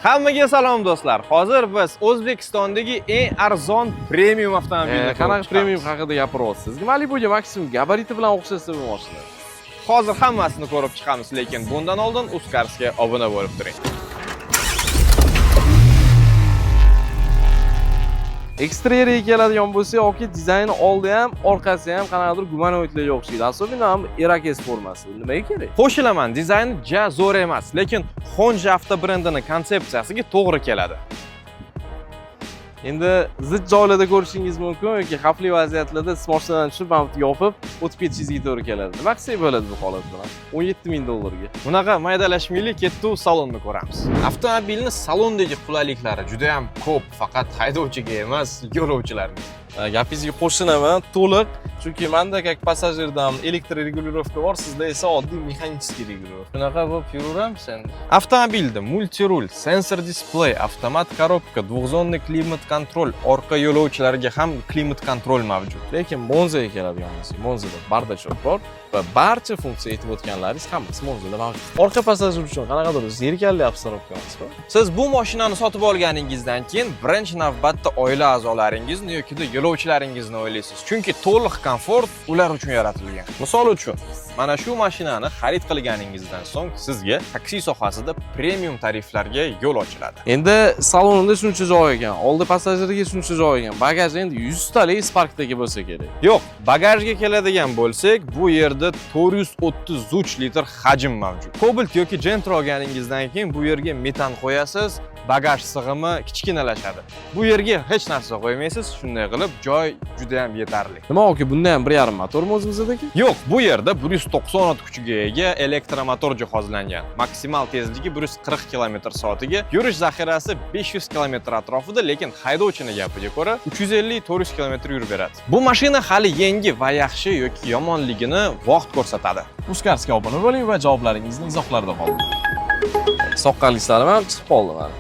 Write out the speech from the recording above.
Hammaga salom do'stlar. Hozir biz O'zbekistondagi eng arzon premium avtomobilni qanaqa premium haqida gapiryapsiz? Malibuga maksimum gabariti bilan o'xshasa bu mashina. Hozir hammasini ko'rib chiqamiz, lekin bundan oldin Uzcars'ga obuna bo'lib turing. Eksterioriga keladigan bo'lsak, yoki dizayni oldi ham, orqasi ham qanaqadir gumanoidlarga o'xshaydi. Asosan ham Irakes formasi. Nimaga kerak? Qo'shilaman, dizayni ja zo'r emas, lekin Honda avtobrendining konsepsiyasiga to'g'ri keladi. Endi zid joylarda ko'rishingiz mumkin yoki xavfli vaziyatlarda mashinadan tushib, yopib, o'tib ketishingizga to'g'ri keladi. Nima qilsak bo'ladi bu holat bilan? $17,000 ga. Bunaqa maydalashmaylik, ketdi salonni ko'ramiz. Avtomobilning salondagi qulayliklari juda ham ko'p, faqat haydovchiga emas, yo'lovchilarga. Gapingizga qo'shinaman, to'liq. Chunki menda как passajirdan elektr regulirovka bor, sizda esa oddiy mexanический regulirovka. Bunaqa bo'lib yuraveramiz endi. Avtomobilda multirul, sensor displey, avtomat korobka, dvig'zonli klimat kontrol, orqa yo'lovchilarga ham klimat kontrol mavjud. Lekin Monzaga keladigan bo'lsak, Monzada bardachok bor va barcha funksiya aytib o'tganlaringiz hammasi Monzada mavjud. Orqa passajir uchun qanaqadir zerkalli obstanovka emasmi? Siz bu mashinani sotib olganingizdan keyin birinchi navbatda oila a'zolaringizni yoki yo'lovchilaringizni o'ylaysiz. Chunki to'liq komfort ular uchun yaratilgan. Misol uchun, mana shu mashinani xarid qilganingizdan so'ng sizga taksi sohasida premium tariflarga yo'l ochiladi. Endi salonida shuncha joy ekan, oldi passajirga shuncha joy ekan. Bagaj endi 100 talik Sparkdagi bo'lsa kerak. Yo'q, bagajga keladigan bo'lsak, bu yerda 433 litr hajm mavjud. Cobalt yoki Gentra olganingizdan keyin bu yerga metan qo'yasiz, bagaj sig'imi kichkinalashadi. Bu yerga hech narsa qo'ymaysiz, shunday qilib joy juda ham yetarli. Nima yoki bunda ham 1.5 motormi o'zimizdagi? Yo'q, bu yerda 190 ot kuchiga ega elektromotor jihozlangan. Maksimal tezligi 140 km/soatiga, yurish zaxirasi 500 km atrofida, lekin haydovchining gapiga ko'ra 350-400 km yurib beradi. Bu mashina hali yangi va yaxshi yoki yomonligini vaqt ko'rsatadi. Uzcars'ga obuna bo'ling va javoblaringizni izohlarda qoldiring. Soqqanliklarim ham chiqib qoldi mana.